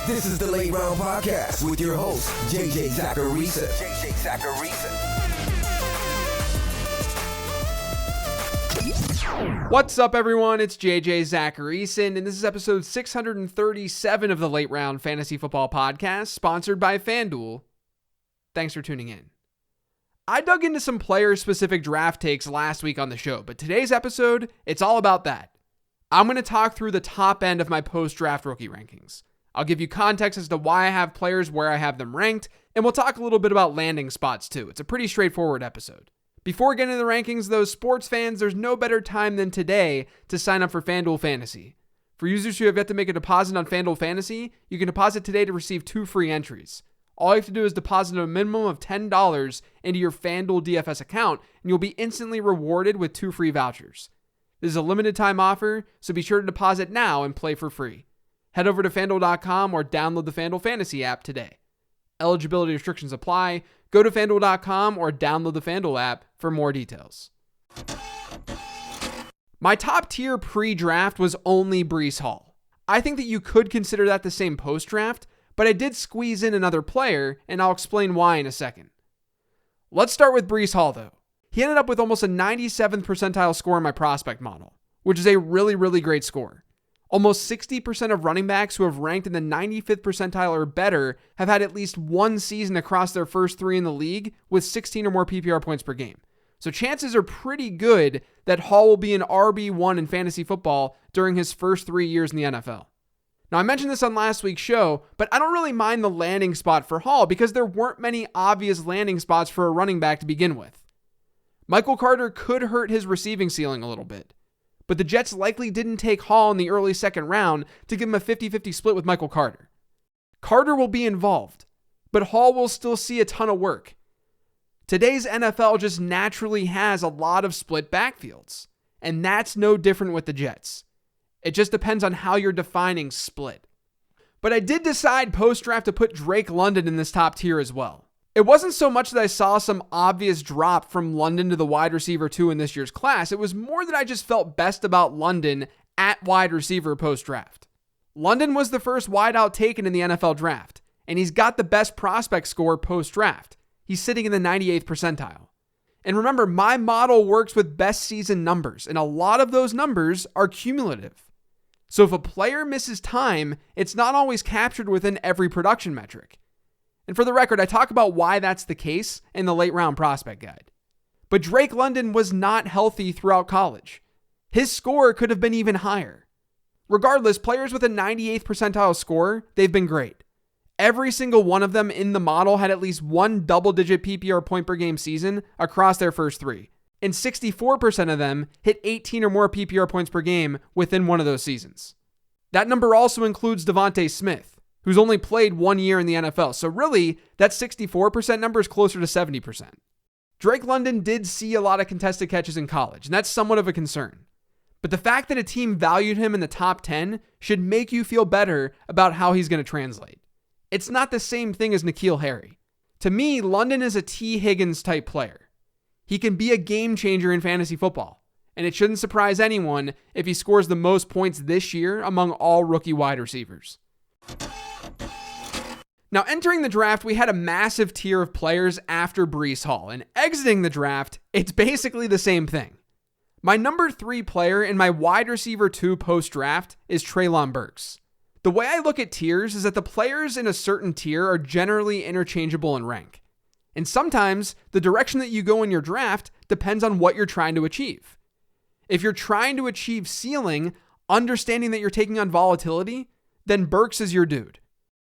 This is the Late Round Podcast with your host, JJ Zacharisa. What's up, everyone? It's JJ Zacharisa, and this is episode 637 of the Late Round Fantasy Football Podcast, sponsored by FanDuel. Thanks for tuning in. I dug into some player-specific draft takes last week on the show, but today's episode, it's all about that. I'm going to talk through the top end of my post-draft rookie rankings. I'll give you context as to why I have players where I have them ranked, and we'll talk a little bit about landing spots too. It's a pretty straightforward episode. Before getting into the rankings, though, sports fans, there's no better time than today to sign up for FanDuel Fantasy. For users who have yet to make a deposit on FanDuel Fantasy, you can deposit today to receive 2 free entries. All you have to do is deposit a minimum of $10 into your FanDuel DFS account, and you'll be instantly rewarded with 2 free vouchers. This is a limited time offer, so be sure to deposit now and play for free. Head over to FanDuel.com or download the FanDuel Fantasy app today. Eligibility restrictions apply. Go to FanDuel.com or download the FanDuel app for more details. My top tier pre-draft was only Breece Hall. I think that you could consider that the same post-draft, but I did squeeze in another player, and I'll explain why in a second. Let's start with Breece Hall, though. He ended up with almost a 97th percentile score in my prospect model, which is a really, really great score. Almost 60% of running backs who have ranked in the 95th percentile or better have had at least one season across their first 3 in the league with 16 or more PPR points per game. So chances are pretty good that Hall will be an RB1 in fantasy football during his first 3 years in the NFL. Now, I mentioned this on last week's show, but I don't really mind the landing spot for Hall because there weren't many obvious landing spots for a running back to begin with. Michael Carter could hurt his receiving ceiling a little bit, but the Jets likely didn't take Hall in the early second round to give him a 50-50 split with Michael Carter. Carter will be involved, but Hall will still see a ton of work. Today's NFL just naturally has a lot of split backfields, and that's no different with the Jets. It just depends on how you're defining split. But I did decide post-draft to put Drake London in this top tier as well. It wasn't so much that I saw some obvious drop from London to the wide receiver 2 in this year's class. It was more that I just felt best about London at wide receiver post-draft. London was the first wideout taken in the NFL draft, and he's got the best prospect score post-draft. He's sitting in the 98th percentile. And remember, my model works with best season numbers, and a lot of those numbers are cumulative. So if a player misses time, it's not always captured within every production metric. And for the record, I talk about why that's the case in the late round prospect guide. But Drake London was not healthy throughout college. His score could have been even higher. Regardless, players with a 98th percentile score, they've been great. Every single one of them in the model had at least one double-digit PPR point per game season across their first 3. And 64% of them hit 18 or more PPR points per game within one of those seasons. That number also includes Devontae Smith, who's only played 1 year in the NFL. So really, that 64% number is closer to 70%. Drake London did see a lot of contested catches in college, and that's somewhat of a concern. But the fact that a team valued him in the top 10 should make you feel better about how he's going to translate. It's not the same thing as N'Keal Harry. To me, London is a T. Higgins type player. He can be a game changer in fantasy football, and it shouldn't surprise anyone if he scores the most points this year among all rookie wide receivers. Now, entering the draft, we had a massive tier of players after Breece Hall, and exiting the draft, it's basically the same thing. My number 3 player in my wide receiver 2 post-draft is Treylon Burks. The way I look at tiers is that the players in a certain tier are generally interchangeable in rank. And sometimes, the direction that you go in your draft depends on what you're trying to achieve. If you're trying to achieve ceiling, understanding that you're taking on volatility, then Burks is your dude.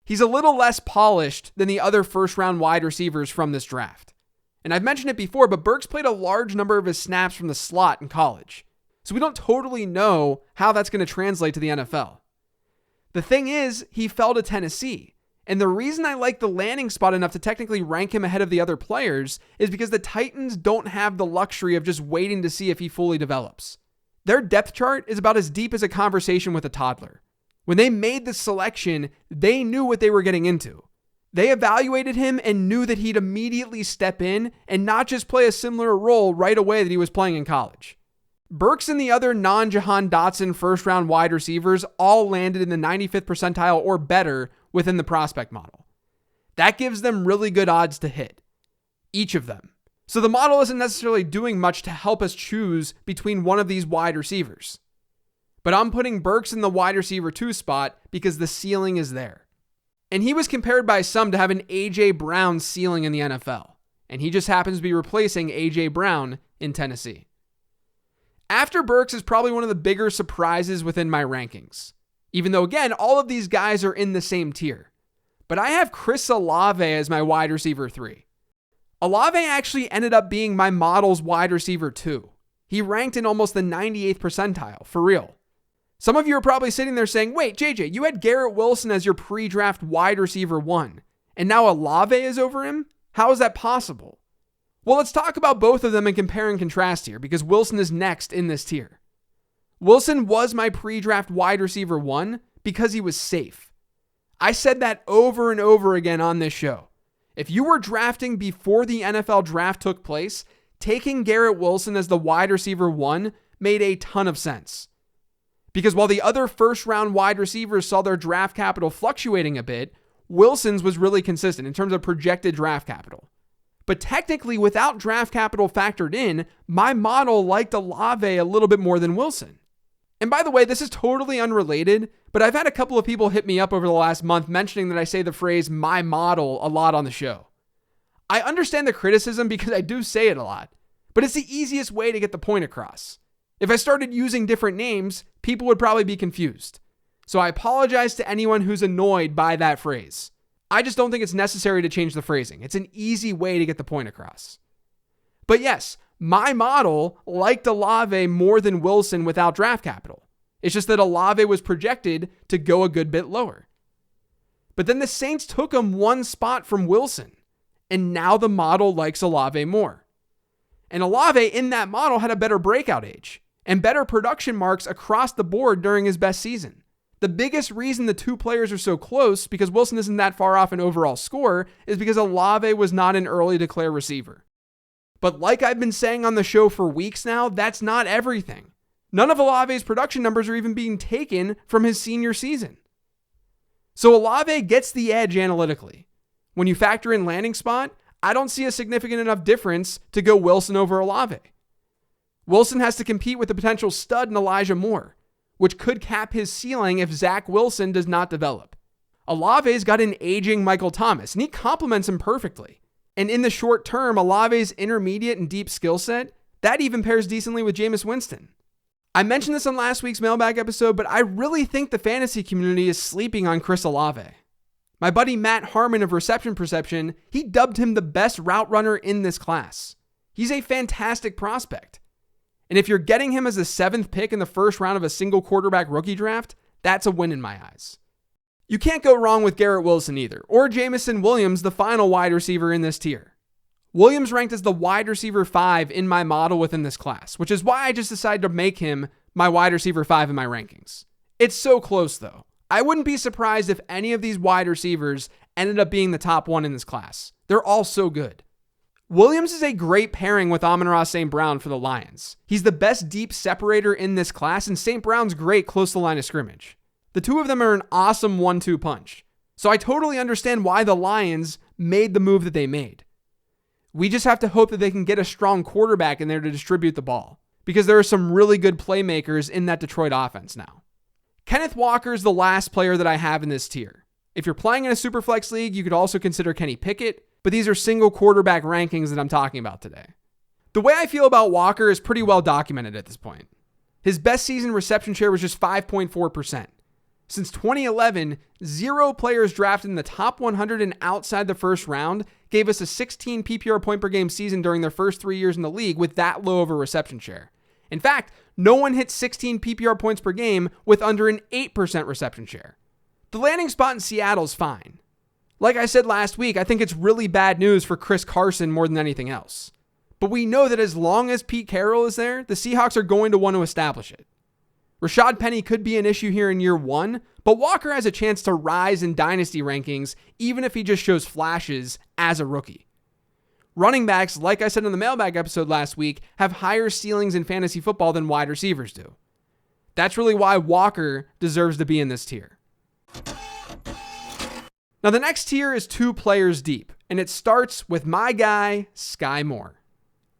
He's a little less polished than the other first-round wide receivers from this draft. And I've mentioned it before, but Burks played a large number of his snaps from the slot in college. So we don't totally know how that's going to translate to the NFL. The thing is, he fell to Tennessee. And the reason I like the landing spot enough to technically rank him ahead of the other players is because the Titans don't have the luxury of just waiting to see if he fully develops. Their depth chart is about as deep as a conversation with a toddler. When they made the selection, they knew what they were getting into. They evaluated him and knew that he'd immediately step in and not just play a similar role right away that he was playing in college. Burks and the other non-Jahan Dotson first-round wide receivers all landed in the 95th percentile or better within the prospect model. That gives them really good odds to hit. Each of them. So the model isn't necessarily doing much to help us choose between one of these wide receivers. But I'm putting Burks in the wide receiver 2 spot because the ceiling is there. And he was compared by some to have an A.J. Brown ceiling in the NFL. And he just happens to be replacing A.J. Brown in Tennessee. After Burks is probably one of the bigger surprises within my rankings. Even though, again, all of these guys are in the same tier. But I have Chris Olave as my wide receiver 3. Olave actually ended up being my model's wide receiver 2. He ranked in almost the 98th percentile, for real. Some of you are probably sitting there saying, wait, JJ, you had Garrett Wilson as your pre-draft wide receiver 1, and now Olave is over him? How is that possible? Well, let's talk about both of them and compare and contrast here, because Wilson is next in this tier. Wilson was my pre-draft wide receiver 1 because he was safe. I said that over and over again on this show. If you were drafting before the NFL draft took place, taking Garrett Wilson as the wide receiver 1 made a ton of sense. Because while the other first-round wide receivers saw their draft capital fluctuating a bit, Wilson's was really consistent in terms of projected draft capital. But technically, without draft capital factored in, my model liked Olave a little bit more than Wilson. And by the way, this is totally unrelated, but I've had a couple of people hit me up over the last month mentioning that I say the phrase "my model" a lot on the show. I understand the criticism because I do say it a lot, but it's the easiest way to get the point across. If I started using different names, people would probably be confused. So I apologize to anyone who's annoyed by that phrase. I just don't think it's necessary to change the phrasing. It's an easy way to get the point across. But yes, my model liked Olave more than Wilson without draft capital. It's just that Olave was projected to go a good bit lower. But then the Saints took him one spot from Wilson, and now the model likes Olave more. And Olave in that model had a better breakout age and better production marks across the board during his best season. The biggest reason the two players are so close, because Wilson isn't that far off in overall score, is because Olave was not an early declare receiver. But like I've been saying on the show for weeks now, that's not everything. None of Olave's production numbers are even being taken from his senior season. So Olave gets the edge analytically. When you factor in landing spot, I don't see a significant enough difference to go Wilson over Olave. Wilson has to compete with the potential stud in Elijah Moore, which could cap his ceiling if Zach Wilson does not develop. Olave's got an aging Michael Thomas, and he complements him perfectly. And in the short term, Olave's intermediate and deep skill set, that even pairs decently with Jameis Winston. I mentioned this on last week's mailbag episode, but I really think the fantasy community is sleeping on Chris Olave. My buddy Matt Harmon of Reception Perception, he dubbed him the best route runner in this class. He's a fantastic prospect. And if you're getting him as a 7th pick in the first round of a single quarterback rookie draft, that's a win in my eyes. You can't go wrong with Garrett Wilson either, or Jameson Williams, the final wide receiver in this tier. Williams ranked as the wide receiver 5 in my model within this class, which is why I just decided to make him my wide receiver 5 in my rankings. It's so close though. I wouldn't be surprised if any of these wide receivers ended up being the top 1 in this class. They're all so good. Williams is a great pairing with Amon-Ra St. Brown for the Lions. He's the best deep separator in this class, and St. Brown's great close to the line of scrimmage. The two of them are an awesome 1-2 punch. So I totally understand why the Lions made the move that they made. We just have to hope that they can get a strong quarterback in there to distribute the ball, because there are some really good playmakers in that Detroit offense now. Kenneth Walker is the last player that I have in this tier. If you're playing in a Superflex league, you could also consider Kenny Pickett, but these are single quarterback rankings that I'm talking about today. The way I feel about Walker is pretty well documented at this point. His best season reception share was just 5.4%. Since 2011, 0 players drafted in the top 100 and outside the first round gave us a 16 PPR point per game season during their first 3 years in the league with that low of a reception share. In fact, no one hit 16 PPR points per game with under an 8% reception share. The landing spot in Seattle is fine. Like I said last week, I think it's really bad news for Chris Carson more than anything else. But we know that as long as Pete Carroll is there, the Seahawks are going to want to establish it. Rashad Penny could be an issue here in year 1, but Walker has a chance to rise in dynasty rankings even if he just shows flashes as a rookie. Running backs, like I said in the mailbag episode last week, have higher ceilings in fantasy football than wide receivers do. That's really why Walker deserves to be in this tier. Now, the next tier is 2 players deep, and it starts with my guy, Skyy Moore.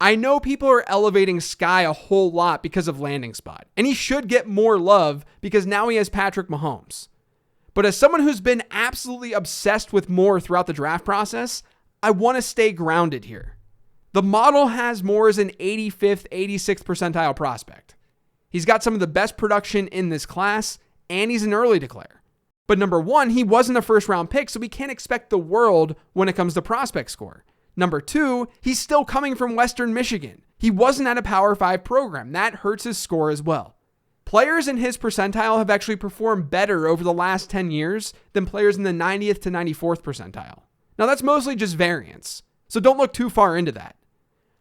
I know people are elevating Skyy a whole lot because of landing spot, and he should get more love because now he has Patrick Mahomes. But as someone who's been absolutely obsessed with Moore throughout the draft process, I want to stay grounded here. The model has Moore as an 85th, 86th percentile prospect. He's got some of the best production in this class, and he's an early declare. But number 1, he wasn't a first-round pick, so we can't expect the world when it comes to prospect score. Number 2, he's still coming from Western Michigan. He wasn't at a Power 5 program. That hurts his score as well. Players in his percentile have actually performed better over the last 10 years than players in the 90th to 94th percentile. Now, that's mostly just variance, so don't look too far into that.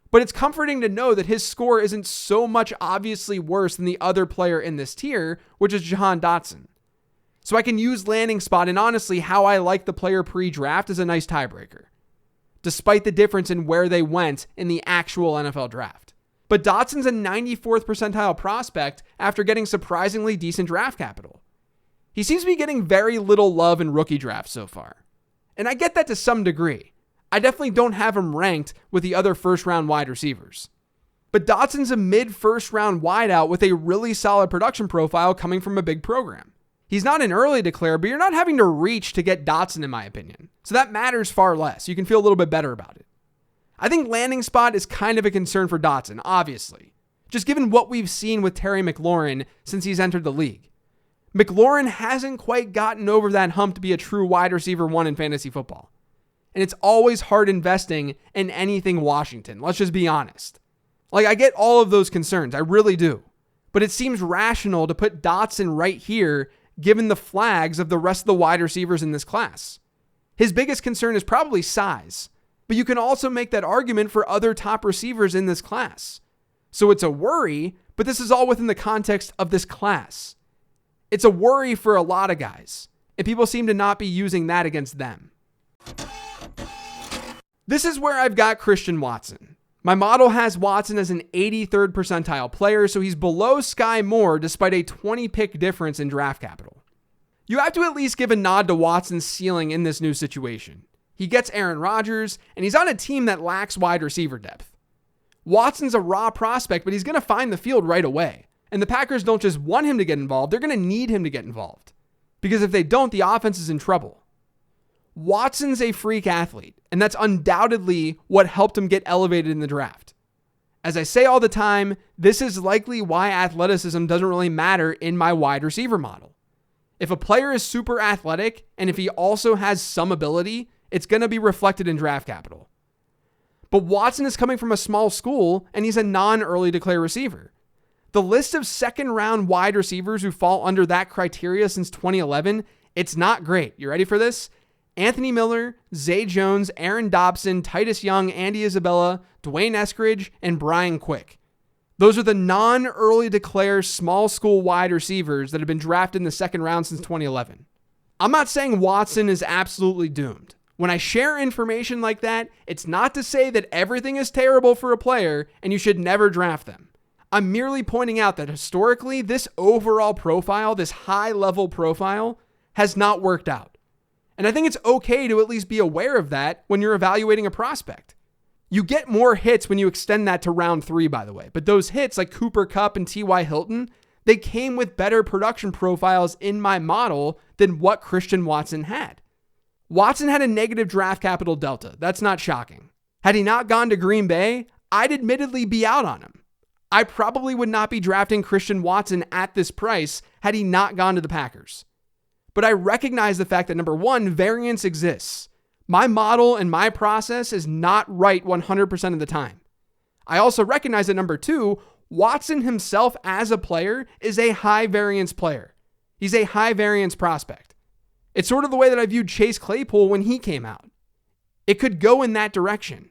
But it's comforting to know that his score isn't so much obviously worse than the other player in this tier, which is Jahan Dotson. So I can use landing spot and honestly how I like the player pre-draft as a nice tiebreaker, despite the difference in where they went in the actual NFL draft. But Dotson's a 94th percentile prospect after getting surprisingly decent draft capital. He seems to be getting very little love in rookie drafts so far. And I get that to some degree. I definitely don't have him ranked with the other first-round wide receivers. But Dotson's a mid-first-round wideout with a really solid production profile coming from a big program. He's not an early declare, but you're not having to reach to get Dotson, in my opinion. So that matters far less. You can feel a little bit better about it. I think landing spot is kind of a concern for Dotson, obviously, just given what we've seen with Terry McLaurin since he's entered the league. McLaurin hasn't quite gotten over that hump to be a true wide receiver 1 in fantasy football. And it's always hard investing in anything Washington. Let's just be honest. I get all of those concerns. I really do. But it seems rational to put Dotson right here given the flags of the rest of the wide receivers in this class. His biggest concern is probably size. But you can also make that argument for other top receivers in this class. So it's a worry, but this is all within the context of this class. It's a worry for a lot of guys, and people seem to not be using that against them. This is where I've got Christian Watson. My model has Watson as an 83rd percentile player, so he's below Skyy Moore despite a 20-pick difference in draft capital. You have to at least give a nod to Watson's ceiling in this new situation. He gets Aaron Rodgers, and he's on a team that lacks wide receiver depth. Watson's a raw prospect, but he's going to find the field right away. And the Packers don't just want him to get involved, they're going to need him to get involved. Because if they don't, the offense is in trouble. Watson's a freak athlete, and that's undoubtedly what helped him get elevated in the draft. As I say all the time, this is likely why athleticism doesn't really matter in my wide receiver model. If a player is super athletic, and if he also has some ability, it's going to be reflected in draft capital. But Watson is coming from a small school, and he's a non-early declare receiver. The list of second-round wide receivers who fall under that criteria since 2011, it's not great. You ready for this? Anthony Miller, Zay Jones, Aaron Dobson, Titus Young, Andy Isabella, Dwayne Eskridge, and Brian Quick. Those are the non-early declare small school wide receivers that have been drafted in the second round since 2011. I'm not saying Watson is absolutely doomed. When I share information like that, it's not to say that everything is terrible for a player and you should never draft them. I'm merely pointing out that historically, this overall profile, this high-level profile, has not worked out. And I think it's okay to at least be aware of that when you're evaluating a prospect. You get more hits when you extend that to round 3, by the way. But those hits, like Cooper Kupp and T.Y. Hilton, they came with better production profiles in my model than what Christian Watson had. Watson had a negative draft capital delta. That's not shocking. Had he not gone to Green Bay, I'd admittedly be out on him. I probably would not be drafting Christian Watson at this price had he not gone to the Packers. But I recognize the fact that, number one, variance exists. My model and my process is not right 100% of the time. I also recognize that, number two, Watson himself as a player is a high variance player. He's a high variance prospect. It's sort of the way that I viewed Chase Claypool when he came out. It could go in that direction,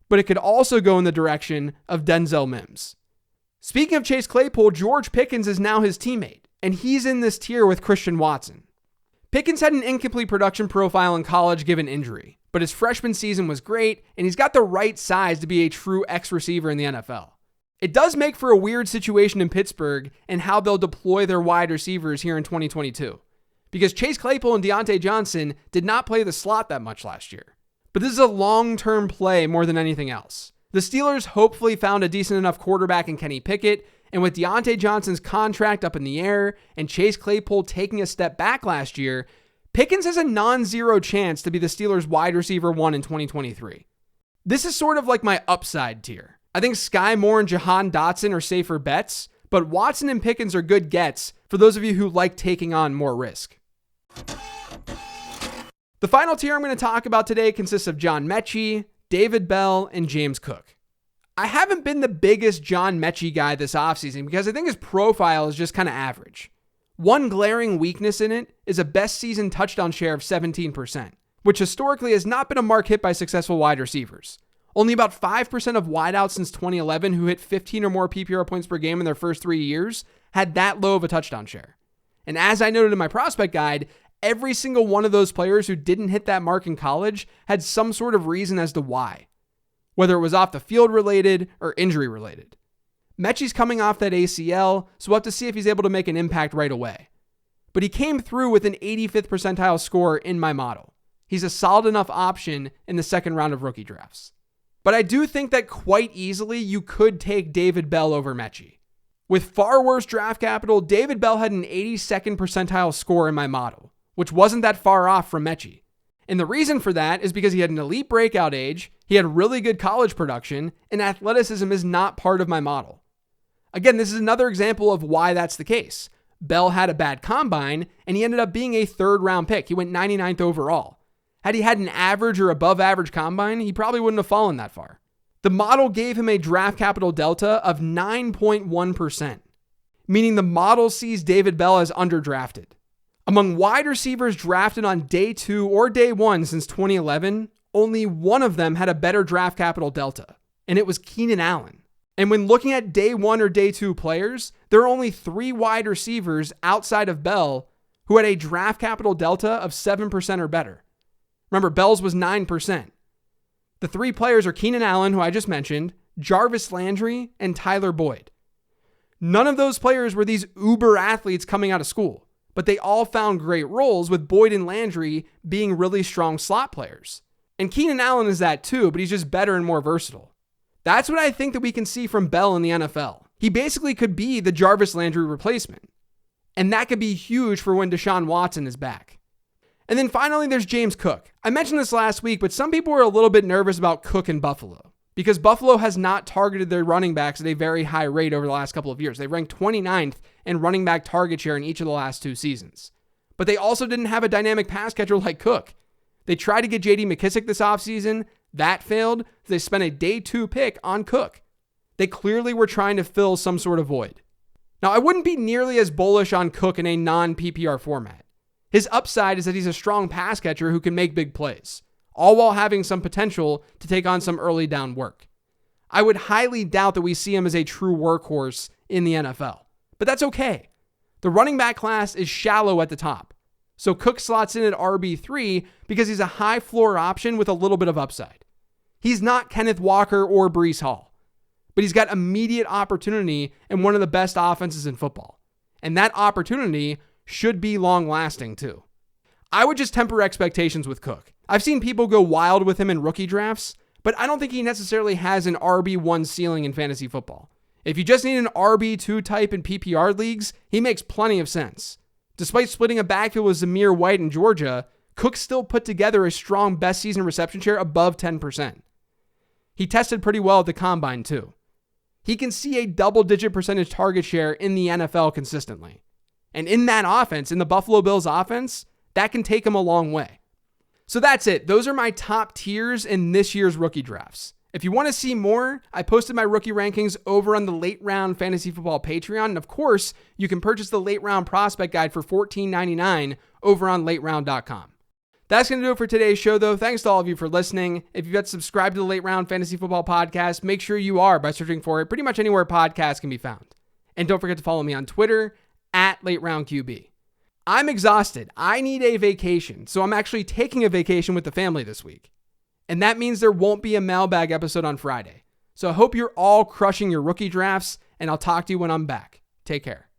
but it could also go in the direction of Denzel Mims. Speaking of Chase Claypool, George Pickens is now his teammate, and he's in this tier with Christian Watson. Pickens had an incomplete production profile in college given injury, but his freshman season was great, and he's got the right size to be a true X receiver in the NFL. It does make for a weird situation in Pittsburgh and how they'll deploy their wide receivers here in 2022, because Chase Claypool and Deontay Johnson did not play the slot that much last year. But this is a long-term play more than anything else. The Steelers hopefully found a decent enough quarterback in Kenny Pickett, and with Deontay Johnson's contract up in the air and Chase Claypool taking a step back last year, Pickens has a non-zero chance to be the Steelers' wide receiver 1 in 2023. This is sort of like my upside tier. I think Skyy Moore and Jahan Dotson are safer bets, but Watson and Pickens are good gets for those of you who like taking on more risk. The final tier I'm going to talk about today consists of John Mechie, David Bell, and James Cook. I haven't been the biggest John Mechie guy this offseason because I think his profile is just kind of average. One glaring weakness in it is a best season touchdown share of 17%, which historically has not been a mark hit by successful wide receivers. Only about 5% of wideouts since 2011 who hit 15 or more PPR points per game in their first 3 years had that low of a touchdown share. And as I noted in my prospect guide, every single one of those players who didn't hit that mark in college had some sort of reason as to why, whether it was off the field related or injury related. Mechie's coming off that ACL, so we'll have to see if he's able to make an impact right away. But he came through with an 85th percentile score in my model. He's a solid enough option in the second round of rookie drafts. But I do think that quite easily you could take David Bell over Mechie. With far worse draft capital, David Bell had an 82nd percentile score in my model, which wasn't that far off from Mechie. And the reason for that is because he had an elite breakout age, he had really good college production, and athleticism is not part of my model. Again, this is another example of why that's the case. Bell had a bad combine, and he ended up being a third-round pick. He went 99th overall. Had he had an average or above-average combine, he probably wouldn't have fallen that far. The model gave him a draft capital delta of 9.1%, meaning the model sees David Bell as underdrafted. Among wide receivers drafted on day 2 or day 1 since 2011, only one of them had a better draft capital delta, and it was Keenan Allen. And when looking at day 1 or day 2 players, there are only 3 wide receivers outside of Bell who had a draft capital delta of 7% or better. Remember, Bell's was 9%. The 3 players are Keenan Allen, who I just mentioned, Jarvis Landry, and Tyler Boyd. None of those players were these uber athletes coming out of school, but they all found great roles, with Boyd and Landry being really strong slot players. And Keenan Allen is that too, but he's just better and more versatile. That's what I think that we can see from Bell in the NFL. He basically could be the Jarvis Landry replacement. And that could be huge for when Deshaun Watson is back. And then finally, there's James Cook. I mentioned this last week, but some people were a little bit nervous about Cook in Buffalo because Buffalo has not targeted their running backs at a very high rate over the last couple of years. They ranked 29th in running back target share in each of the last 2 seasons. But they also didn't have a dynamic pass catcher like Cook. They tried to get J.D. McKissick this offseason. That failed. So they spent a day 2 pick on Cook. They clearly were trying to fill some sort of void. Now, I wouldn't be nearly as bullish on Cook in a non-PPR format. His upside is that he's a strong pass catcher who can make big plays, all while having some potential to take on some early down work. I would highly doubt that we see him as a true workhorse in the NFL, but that's okay. The running back class is shallow at the top, so Cook slots in at RB3 because he's a high floor option with a little bit of upside. He's not Kenneth Walker or Breece Hall, but he's got immediate opportunity in one of the best offenses in football, and that opportunity should be long-lasting too. I would just temper expectations with Cook. I've seen people go wild with him in rookie drafts, but I don't think he necessarily has an RB1 ceiling in fantasy football. If you just need an RB2 type in PPR leagues, he makes plenty of sense. Despite splitting a backfield with Zamir White in Georgia, Cook still put together a strong best season reception share above 10%. He tested pretty well at the combine too. He can see a double-digit percentage target share in the NFL consistently. And in that offense, in the Buffalo Bills offense, that can take him a long way. So that's it. Those are my top tiers in this year's rookie drafts. If you want to see more, I posted my rookie rankings over on the Late Round Fantasy Football Patreon. And of course, you can purchase the Late Round Prospect Guide for $14.99 over on lateround.com. That's going to do it for today's show, though. Thanks to all of you for listening. If you've got subscribed to the Late Round Fantasy Football Podcast, make sure you are by searching for it pretty much anywhere podcasts can be found. And don't forget to follow me on Twitter at LateRoundQB. I'm exhausted. I need a vacation, so I'm actually taking a vacation with the family this week. And that means there won't be a mailbag episode on Friday. So I hope you're all crushing your rookie drafts, and I'll talk to you when I'm back. Take care.